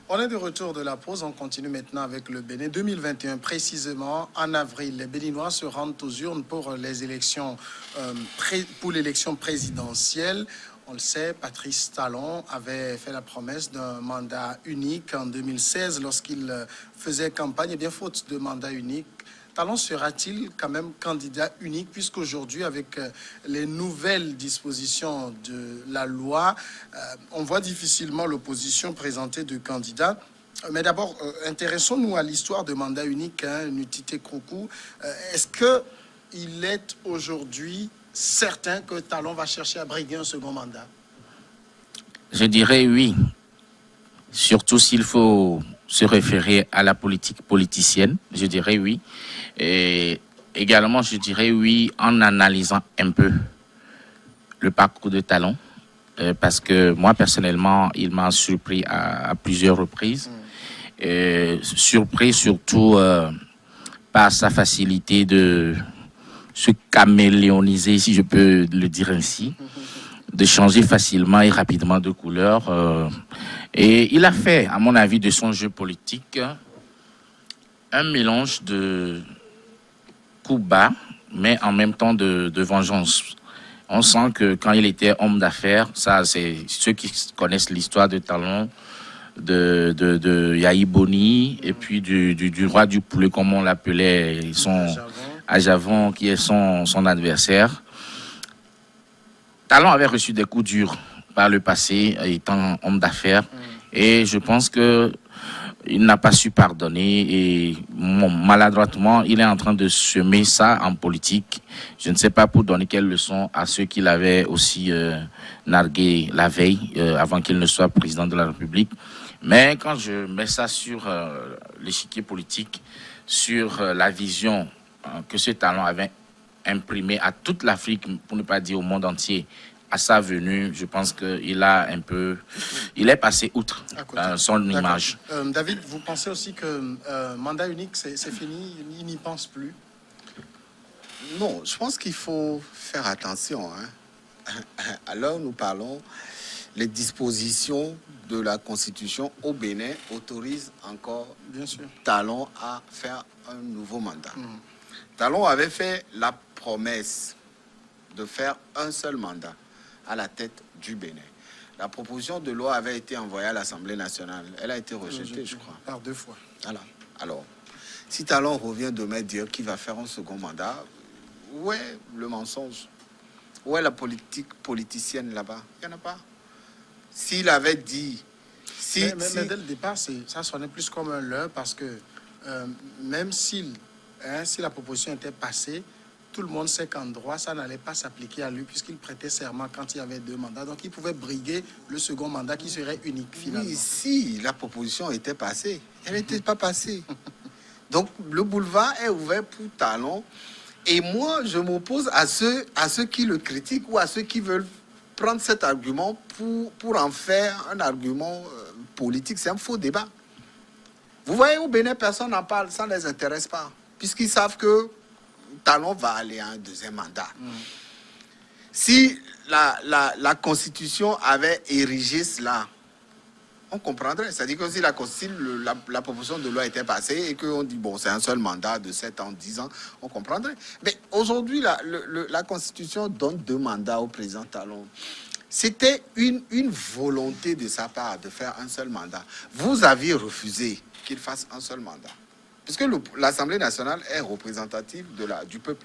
On est de retour de la pause. On continue maintenant avec le Bénin. 2021, précisément, en avril, les Béninois se rendent aux urnes pour les élections, pour l'élection présidentielle. On le sait, Patrice Talon avait fait la promesse d'un mandat unique en 2016 lorsqu'il faisait campagne. Et bien, faute de mandat unique, Talon sera-t-il quand même candidat unique, puisqu'aujourd'hui, avec les nouvelles dispositions de la loi, on voit difficilement l'opposition présenter de candidats. Mais d'abord, intéressons-nous à l'histoire de mandat unique, Nutité Kroukou. Est-ce qu'il est aujourd'hui certain que Talon va chercher à briguer un second mandat? Je dirais oui, surtout s'il faut se référer à la politique politicienne, je dirais oui. Et également, je dirais oui en analysant un peu le parcours de Talon, parce que moi, personnellement, il m'a surpris à plusieurs reprises. Surpris surtout par sa facilité de se caméléoniser, si je peux le dire ainsi, de changer facilement et rapidement de couleur. Et il a fait, à mon avis, de son jeu politique un mélange de coups bas, mais en même temps de vengeance. On sent que quand il était homme d'affaires, ça c'est ceux qui connaissent l'histoire de Talon, de Yahi Boni, et puis du roi du poulet, comme on l'appelait, Ajavon, qui est son adversaire. Talon avait reçu des coups durs par le passé, étant homme d'affaires, et je pense que il n'a pas su pardonner et maladroitement, il est en train de semer ça en politique. Je ne sais pas pour donner quelle leçon à ceux qu'il avait aussi nargué la veille, avant qu'il ne soit président de la République. Mais quand je mets ça sur l'échiquier politique, sur la vision que ce Talon avait imprimée à toute l'Afrique, pour ne pas dire au monde entier, à sa venue, je pense qu'il a un peu... Il est passé outre son image. David, vous pensez aussi que mandat unique, c'est fini, il n'y pense plus? Non, je pense qu'il faut faire attention. Alors, nous parlons, les dispositions de la Constitution au Bénin autorisent encore Talon à faire un nouveau mandat. Talon avait fait la promesse de faire un seul mandat à la tête du Bénin. La proposition de loi avait été envoyée à l'Assemblée nationale. Elle a été rejetée, je crois. Par 2 fois. Voilà. Alors, si Talon revient demain dire qu'il va faire un second mandat, où est le mensonge? Où est la politique politicienne là-bas? Il n'y en a pas. S'il avait dit... Mais dès le départ, ça sonnait plus comme un leurre parce que même si la proposition était passée, tout le monde sait qu'en droit, ça n'allait pas s'appliquer à lui puisqu'il prêtait serment quand il y avait 2 mandats. Donc, il pouvait briguer le second mandat qui serait unique finalement. Oui, si la proposition était passée, elle n'était pas passée. Donc, le boulevard est ouvert pour Talon. Et moi, je m'oppose à ceux qui le critiquent ou à ceux qui veulent prendre cet argument pour en faire un argument politique. C'est un faux débat. Vous voyez, au Bénin, personne n'en parle, ça ne les intéresse pas. Puisqu'ils savent que Talon va aller à un deuxième mandat. Si la Constitution avait érigé cela, on comprendrait. C'est-à-dire que si la proposition de loi était passée et qu'on dit, bon, c'est un seul mandat de 7 ans, 10 ans, on comprendrait. Mais aujourd'hui, la Constitution donne 2 mandats au président Talon. C'était une volonté de sa part de faire un seul mandat. Vous aviez refusé qu'il fasse un seul mandat. Parce que l'Assemblée nationale est représentative du peuple.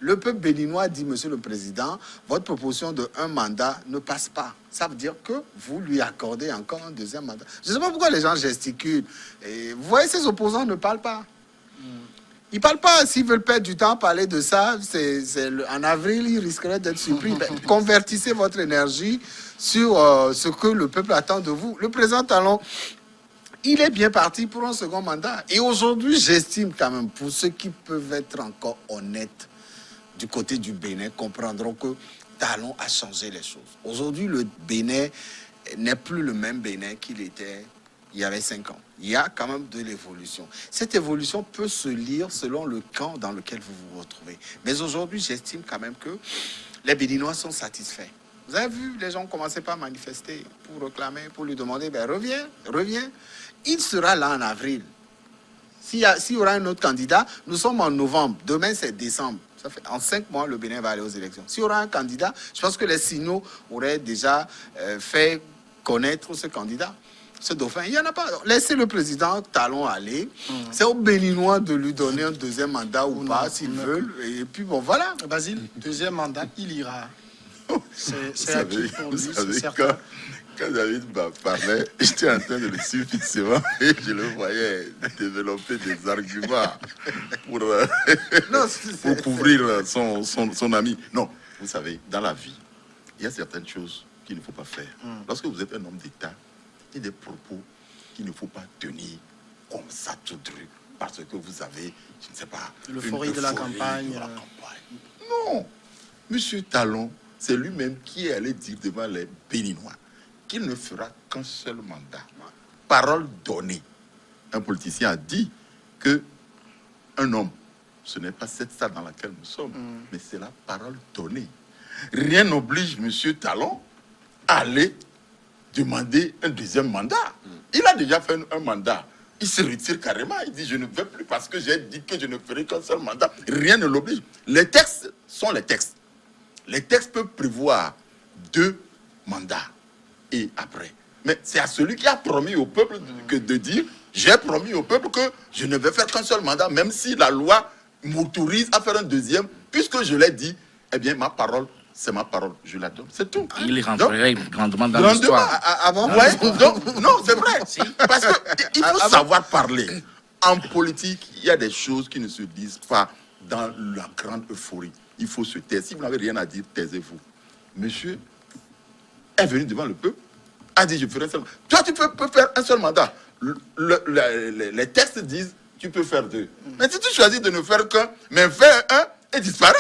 Le peuple béninois dit, Monsieur le Président, votre proposition de un mandat ne passe pas. Ça veut dire que vous lui accordez encore un deuxième mandat. Je ne sais pas pourquoi les gens gesticulent. Et vous voyez, ces opposants ne parlent pas. Ils ne parlent pas. S'ils veulent perdre du temps à parler de ça, en avril, ils risqueraient d'être surpris. Convertissez votre énergie sur ce que le peuple attend de vous. Le président Talon, il est bien parti pour un second mandat. Et aujourd'hui, j'estime quand même, pour ceux qui peuvent être encore honnêtes du côté du Bénin, comprendront que Talon a changé les choses. Aujourd'hui, le Bénin n'est plus le même Bénin qu'il était il y avait 5 ans. Il y a quand même de l'évolution. Cette évolution peut se lire selon le camp dans lequel vous vous retrouvez. Mais aujourd'hui, j'estime quand même que les Béninois sont satisfaits. Vous avez vu, les gens commençaient pas à manifester pour réclamer, pour lui demander, ben reviens. Il sera là en avril. S'il y aura un autre candidat, nous sommes en novembre. Demain, c'est décembre. Ça fait, en 5 mois, le Bénin va aller aux élections. S'il y aura un candidat, je pense que les signaux auraient déjà fait connaître ce candidat. Ce dauphin, il n'y en a pas. Laissez le président Talon aller. C'est aux Béninois de lui donner un deuxième mandat ou pas, s'ils veulent. Et puis bon, voilà. Basile, deuxième mandat, il ira. C'est acquis pour lui, Vous savez, c'est certain. quand David parlait, j'étais en train de le suivre fixement et je le voyais développer des arguments pour, Non, pour couvrir son ami. Non, vous savez, dans la vie, il y a certaines choses qu'il ne faut pas faire. Lorsque vous êtes un homme d'État, il y a des propos qu'il ne faut pas tenir comme ça tout truc parce que vous avez, je ne sais pas, L'euphorie de la campagne. Non, Monsieur Talon, c'est lui-même qui est allé dire devant les Béninois qu'il ne fera qu'un seul mandat. Parole donnée. Un politicien a dit que un homme, ce n'est pas cette salle dans laquelle nous sommes, mais c'est la parole donnée. Rien n'oblige Monsieur Talon à aller demander un deuxième mandat. Il a déjà fait un mandat. Il se retire carrément. Il dit, je ne veux plus parce que j'ai dit que je ne ferai qu'un seul mandat. Rien ne l'oblige. Les textes sont les textes. Les textes peuvent prévoir 2 mandats et après. Mais c'est à celui qui a promis au peuple de dire, j'ai promis au peuple que je ne vais faire qu'un seul mandat, même si la loi m'autorise à faire un deuxième, puisque je l'ai dit, eh bien ma parole, c'est ma parole, je la donne, c'est tout. Il rentrerait grandement dans Grandement, l'histoire. Avant, Ouais, donc, non, c'est vrai. Parce qu'il faut savoir parler. En politique, il y a des choses qui ne se disent pas dans la grande euphorie. Il faut se taire. Si vous n'avez rien à dire, taisez-vous. Monsieur est venu devant le peuple, a dit je ferai un seul mandat. Toi, tu peux faire un seul mandat. Les textes disent tu peux faire 2. Mais si tu choisis de ne faire qu'un, mais fais un et disparaît.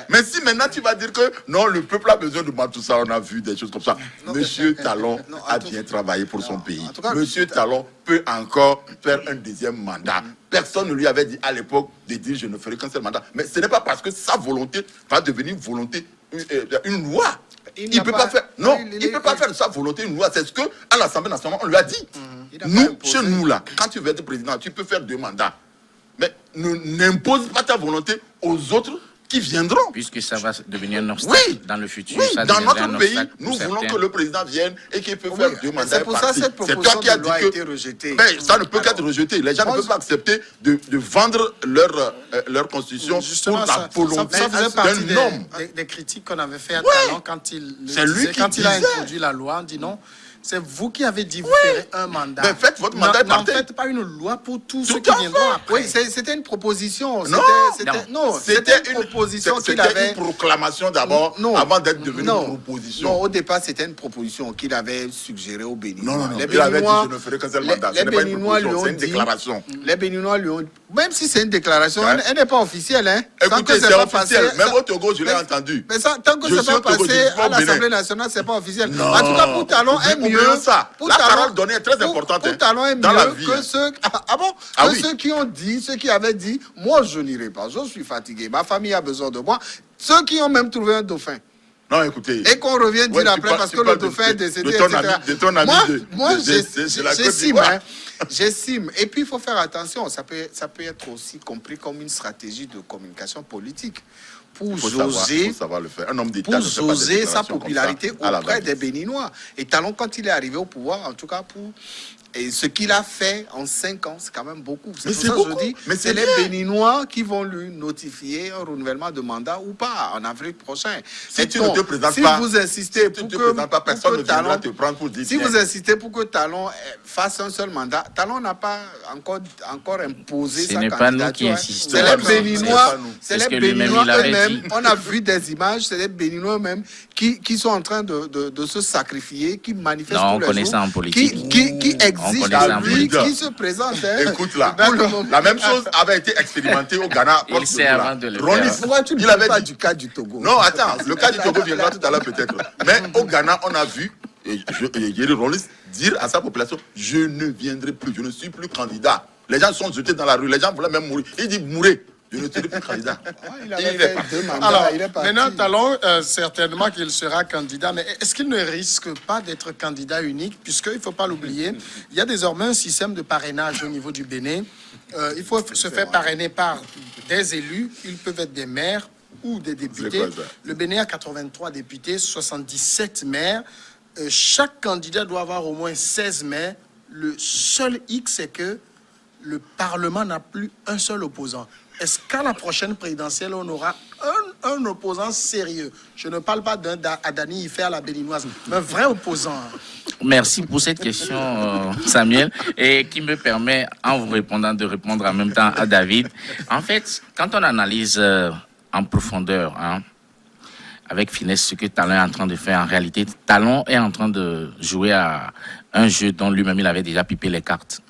Mais si maintenant tu vas dire que non, le peuple a besoin de moi, tout ça, on a vu des choses comme ça. Monsieur Talon a bien travaillé pour son pays. en tout cas, Monsieur Talon peut encore faire un deuxième mandat. Personne ne lui avait dit à l'époque de dire je ne ferai qu'un seul mandat. Mais ce n'est pas parce que sa volonté va devenir volonté, une loi. Il ne peut pas faire. Non, il ne peut pas faire de sa volonté une loi. C'est ce que à l'Assemblée nationale on lui a dit. Nous, chez nous là, quand tu veux être président, tu peux faire 2 mandats. Mais n'impose pas ta volonté aux autres qui viendront. Puisque ça va devenir un obstacle dans le futur. Oui, ça dans deviendra notre un pays, obstacle pour nous voulons certains. que le président vienne et qu'il peut Oui, faire 2 mandats. c'est pour ça que cette C'est toi proposition qui as de dit loi a que été rejetée. mais ça ne peut qu'être rejeté. Les gens ne peuvent pas accepter de vendre leur constitution Justement, pour la ça volonté faisait partie d'un homme. des critiques qu'on avait fait à Ouais. Talon quand il C'est lui qui quand il a disait. introduit la loi. On dit non, c'est vous qui avez dit vous ferez un mandat. Ben, faites votre mandat et N'en partez. faites pas une loi pour tous Tout ceux qui à viendront fait. après. Oui, c'était une proposition. Non. C'était une proposition qu'il C'était avait. une proclamation d'abord, Non. avant d'être devenue Non. une proposition. Non, au départ, c'était une proposition qu'il avait suggérée aux Béninois. Non, non, non. Les Il avait dit Béninois, je ne ferai qu'un seul les- mandat. les Ce n'est pas une Béninois lui proposition, ont c'est une dit- déclaration. Les Béninois lui ont. Même si c'est une déclaration, Ouais. elle n'est pas officielle. Hein. Tant que Écoutez, c'est pas officiel. passé- Même ça- au Togo, je l'ai mais- entendu. Mais ça, tant que Je c'est suis pas au Togo, je passé suis pas à au Bénin. l'Assemblée nationale, c'est pas officiel. Non. En tout cas, pour Talon est Oublions mieux. ça. Pour La Talon- parole donnée est très pour- importante, Pour hein, Talon est dans la mieux vie, que hein. ceux. Ah bon? Ah Que oui. ceux qui ont dit, ceux qui avaient dit, moi je n'irai pas, je suis fatigué, ma famille a besoin de moi. Ceux qui ont même trouvé un dauphin. Non, écoutez. Et qu'on revient dire Ouais, tu après parles- parce tu que le parles dauphin est décédé, de ton etc. ami, de ton ami Moi, de la Côte j'estime, d'Ivoire. hein, j'estime. Et puis, il faut faire attention. Ça peut être aussi compris comme une stratégie de communication politique pour Faut jauger savoir le faire. Un homme d'État pour ne fait pas des jauger sa déclarations comme popularité ça, à la auprès va-vite. des Béninois. Et Talon, quand il est arrivé au pouvoir, en tout cas et ce qu'il a fait en 5 ans, c'est quand même beaucoup. Mais pour c'est ça que beaucoup. je dis, Mais c'est c'est les bien. Béninois qui vont lui notifier un renouvellement de mandat ou pas en avril prochain. Si Et tu donc, ne te présentes si pas, vous insistez tu pour ne te que, présentes pas, pour personne que ne viendra Talon, te prendre pour dire si tiens. vous insistez pour que Talon fasse un seul mandat, Talon n'a pas encore imposé Ce sa n'est pas nous qui candidature. hein. insistons. C'est les C'est pas Béninois, nous. c'est C'est ce les que lui-même, Béninois il avait eux-mêmes. dit. On a vu des images, c'est les Béninois eux-mêmes qui sont en train de se sacrifier, qui manifestent Non, on tous les connaît jours, ça en politique. qui On exigent connaît ça en de lui, politique. qui se présentent. hein. Écoute là, Pour le moment. la même chose avait été expérimentée au Ghana. Il sait avant de le Ronis, faire. Pourquoi tu ne il parles avait pas dit. du cas du Togo? Non, attends, le cas du Togo viendra tout à l'heure peut-être. Mais au Ghana, on a vu Jerry Rollis dire à sa population, je ne viendrai plus, je ne suis plus candidat. Les gens sont jetés dans la rue, les gens voulaient même mourir. Il dit, mourrez. Je ne serai plus candidat. Il avait Il fait est parti. 2 mandats, Alors, il est parti. maintenant, Talon, certainement qu'il sera candidat, mais est-ce qu'il ne risque pas d'être candidat unique, puisqu'il ne faut pas l'oublier, il y a désormais un système de parrainage au niveau du Bénin. Il faut se faire parrainer par des élus, ils peuvent être des maires ou des députés. quoi ça? Le Bénin a 83 députés, 77 maires. Chaque candidat doit avoir au moins 16 maires. Le seul hic, c'est que le Parlement n'a plus un seul opposant. Est-ce qu'à la prochaine présidentielle, on aura un opposant sérieux? Je ne parle pas d'un Adani Ife à la béninoise, mais un vrai opposant. Merci pour cette question, Samuel, et qui me permet, en vous répondant, de répondre en même temps à David. En fait, quand on analyse en profondeur, avec finesse, ce que Talon est en train de faire, en réalité, Talon est en train de jouer à un jeu dont lui-même il avait déjà pipé les cartes.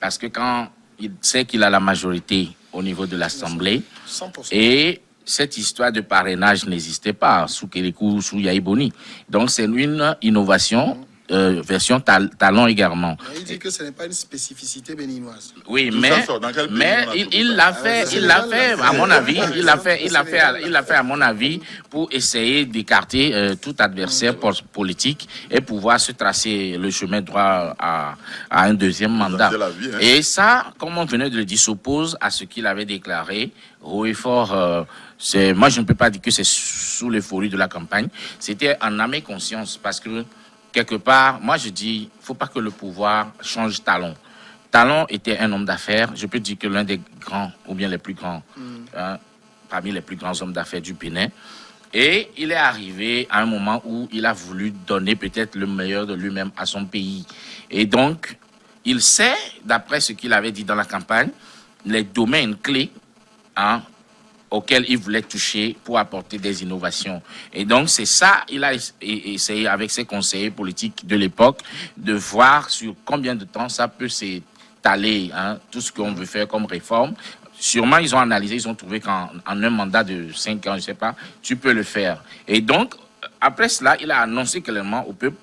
Parce que quand il sait qu'il a la majorité au niveau de l'Assemblée, 100%. et cette histoire de parrainage n'existait pas sous Kélékou, sous Yaïboni. Donc c'est une innovation, version Talon également. Il dit que ce n'est pas une spécificité béninoise. Oui, Tout mais ça sort dans quel pays on a trouvé il ça? l'a fait, c'est il l'a légal, fait, à mon avis, c'est il l'a fait, légal. à mon avis, pour essayer d'écarter tout adversaire politique et pouvoir se tracer le chemin droit à un deuxième mandat. C'est la vie, hein. Et ça, comme on venait de le dire, s'oppose à ce qu'il avait déclaré haut et fort. Moi, je ne peux pas dire que c'est sous l'euphorie de la campagne. C'était en âme et conscience, parce que quelque part, moi je dis, faut pas que le pouvoir change Talon. Talon était un homme d'affaires, je peux dire que l'un des grands, ou bien les plus grands, parmi les plus grands hommes d'affaires du Bénin. Et il est arrivé à un moment où il a voulu donner peut-être le meilleur de lui-même à son pays. Et donc, il sait, d'après ce qu'il avait dit dans la campagne, les domaines clés auquel il voulait toucher pour apporter des innovations. Et donc, c'est ça, il a essayé avec ses conseillers politiques de l'époque de voir sur combien de temps ça peut s'étaler, tout ce qu'on veut faire comme réforme. Sûrement, ils ont analysé, ils ont trouvé qu'en un mandat de 5 ans, je ne sais pas, tu peux le faire. Et donc, après cela, il a annoncé clairement au peuple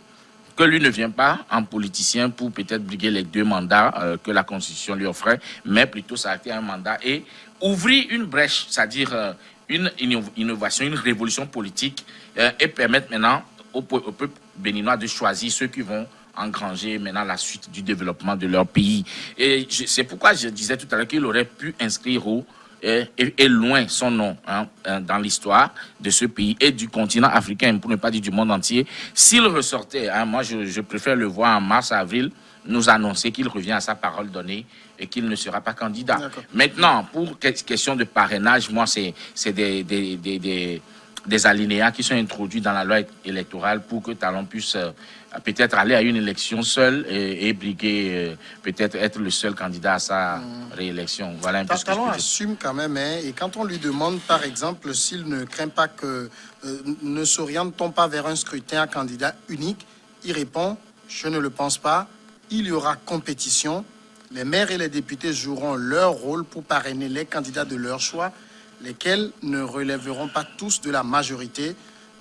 que lui ne vient pas en politicien pour peut-être briguer les 2 mandats que la Constitution lui offrait, mais plutôt s'arrêter à un mandat et ouvrir une brèche, c'est-à-dire une innovation, une révolution politique et permettre maintenant au peuple béninois de choisir ceux qui vont engranger maintenant la suite du développement de leur pays. Et c'est pourquoi je disais tout à l'heure qu'il aurait pu inscrire et loin son nom dans l'histoire de ce pays et du continent africain, pour ne pas dire du monde entier. S'il ressortait, moi je préfère le voir en mars, avril, nous annoncer qu'il revient à sa parole donnée et qu'il ne sera pas candidat. D'accord. Maintenant, pour question de parrainage, moi c'est des alinéas qui sont introduits dans la loi électorale pour que Talon puisse peut-être aller à une élection seul et briguer, peut-être être le seul candidat à sa réélection. Voilà un peu ce que je Talon peux dire. assume quand même, et quand on lui demande, par exemple, s'il ne craint pas que ne s'oriente-t-on pas vers un scrutin à candidat unique, il répond, je ne le pense pas, il y aura compétition, les maires et les députés joueront leur rôle pour parrainer les candidats de leur choix, lesquels ne relèveront pas tous de la majorité.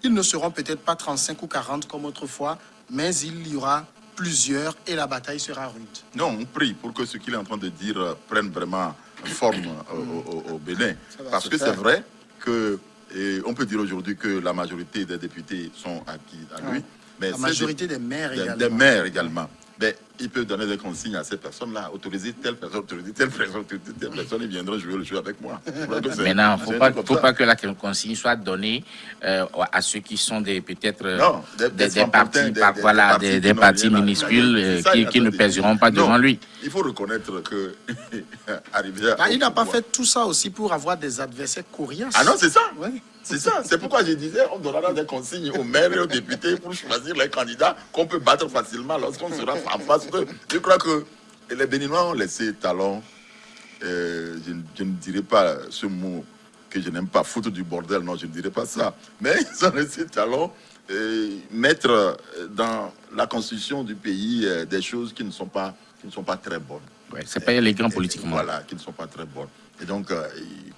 Ils ne seront peut-être pas 35 ou 40 comme autrefois, mais il y aura plusieurs et la bataille sera rude. Non, on prie pour que ce qu'il est en train de dire prenne vraiment forme au Bénin. Ça va Parce se que faire. c'est vrai que, on peut dire aujourd'hui que la majorité des députés sont acquis à lui. Mais La ces majorité des maires des également. maires également. Mais il peut donner des consignes à ces personnes-là, autoriser telle personne, autoriser telle personne, ils viendront jouer le jeu avec moi. Maintenant, il c'est ne faut pas que la consigne soit donnée à ceux qui sont peut-être Non, des partis, des partis minuscules qui ne pèseront pas devant lui. Il faut reconnaître que arriver à, Il n'a pas fait tout ça aussi pour avoir des adversaires coriaces. Ah non, c'est ça. Ouais. C'est ça. C'est pourquoi je disais, on donnera des consignes aux maires et aux députés pour choisir les candidats qu'on peut battre facilement lorsqu'on sera en face d'eux. Je crois que les Béninois ont laissé Talon, je ne dirais pas ce mot que je n'aime pas, foutre du bordel, non, je ne dirais pas ça. Mais ils ont laissé Talon mettre dans la constitution du pays des choses qui ne sont pas très bonnes. Ouais, c'est pas élégant politiquement. Voilà, qui ne sont pas très bonnes. Et donc,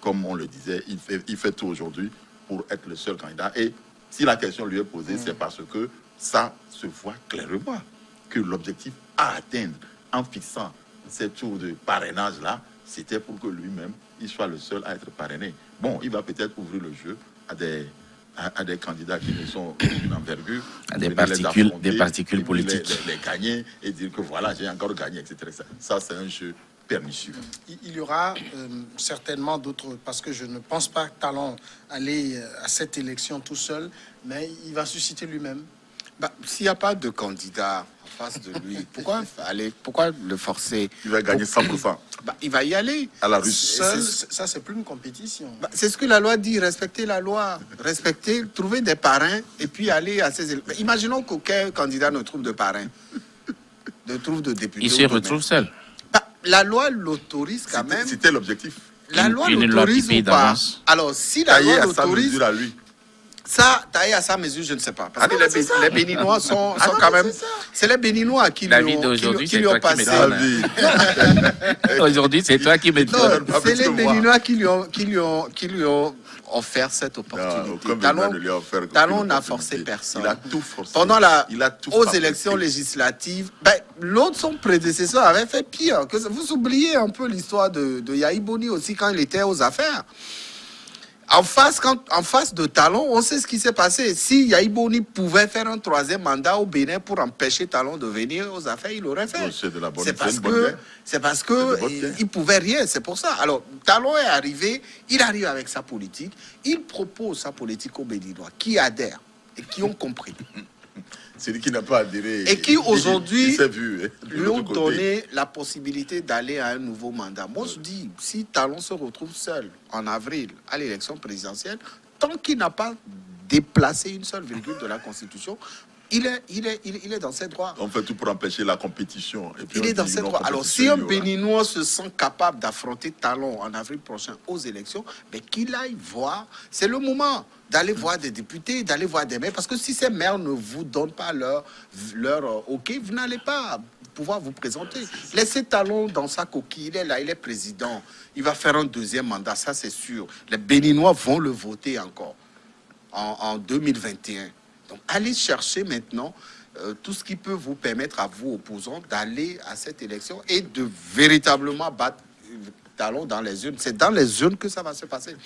comme on le disait, il fait tout aujourd'hui pour être le seul candidat. Et si la question lui est posée, c'est parce que ça se voit clairement que l'objectif à atteindre en fixant ces tours de parrainage-là, c'était pour que lui-même il soit le seul à être parrainé. Bon, il va peut-être ouvrir le jeu à des candidats qui ne sont d'une envergure. À des venir les particules- affronter, des particules et puis politiques. Les gagner et dire que voilà, j'ai encore gagné, etc. Ça, c'est un jeu pernicieux. Il y aura certainement d'autres, parce que je ne pense pas que Talon aller à cette élection tout seul, mais il va susciter lui-même. S'il n'y a pas de candidat en face de lui, pourquoi le forcer? Il va gagner 100%. Il va y aller. À la russe. Seul, ça, c'est plus une compétition. C'est ce que la loi dit, respecter la loi, respecter, trouver des parrains et puis aller à ces élections. Imaginons qu'aucun candidat ne trouve de parrain, ne trouve de député. Il se retrouve seul. La loi l'autorise quand même. C'était l'objectif. La loi Une loi l'autorise qui paye ou pas? d'avance. Alors, si la Taillé loi à sa l'autorise, mesure à lui. ça, taillé à sa mesure, je ne sais pas. Parce Ah non, que c'est ça. les Béninois sont Ah non, quand mais même... c'est ça. C'est les Béninois qui lui David, ont, aujourd'hui, qui c'est lui ont toi qui passé... m'étonnes. Aujourd'hui, c'est toi qui me Non, donnes. Ah, c'est parce les que moi- Béninois qui lui ont offert cette opportunité. Aucun Béninois ne lui a offert aucune Talon n'a opportunité. forcé personne. Il a tout forcé. Pendant Il a tout aux fabriqué. élections législatives, l'autre, son prédécesseur, avait fait pire. Vous oubliez un peu l'histoire de Yahi Boni aussi quand il était aux affaires. En face de Talon, on sait ce qui s'est passé. Si Yahi Boni pouvait faire un troisième mandat au Bénin pour empêcher Talon de venir aux affaires, il l'aurait fait. Oh, c'est de la bonne- C'est c'est parce une bonne que guerre. c'est parce C'est que de bonne guerre. il pouvait rien. C'est pour ça. Alors Talon est arrivé. Il arrive avec sa politique. Il propose sa politique aux Béninois qui adhèrent et qui ont compris. Celui qui n'a pas adhéré. Et qui, aujourd'hui, il s'est vu. De Lui ont l'autre côté. donné la possibilité d'aller à un nouveau mandat. Moi, je dis, si Talon se retrouve seul en avril à l'élection présidentielle, tant qu'il n'a pas déplacé une seule virgule de la Constitution, il est dans ses droits. On fait tout pour empêcher la compétition. Et puis Il on est dans dit ses non, droits. Alors, compétition, si un il y aura. Béninois se sent capable d'affronter Talon en avril prochain aux élections, qu'il aille voir. C'est le moment d'aller voir des députés, d'aller voir des maires. Parce que si ces maires ne vous donnent pas leur OK, vous n'allez pas pouvoir vous présenter. Laissez Talon dans sa coquille. Il est là, il est président. Il va faire un deuxième mandat, ça c'est sûr. Les Béninois vont le voter encore en 2021. Donc, allez chercher maintenant tout ce qui peut vous permettre à vous, opposants, d'aller à cette élection et de véritablement battre Talon dans les urnes. C'est dans les urnes que ça va se passer.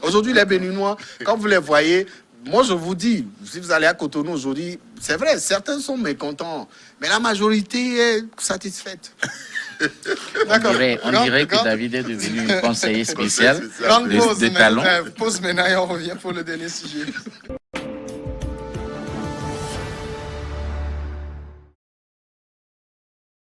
Aujourd'hui, les Béninois, quand vous les voyez, moi je vous dis, si vous allez à Cotonou aujourd'hui, c'est vrai, certains sont mécontents, mais la majorité est satisfaite. On dirait que David est devenu conseiller spécial C'est ça. Grande de pause, Talon. pause maintenant et on revient pour le dernier sujet.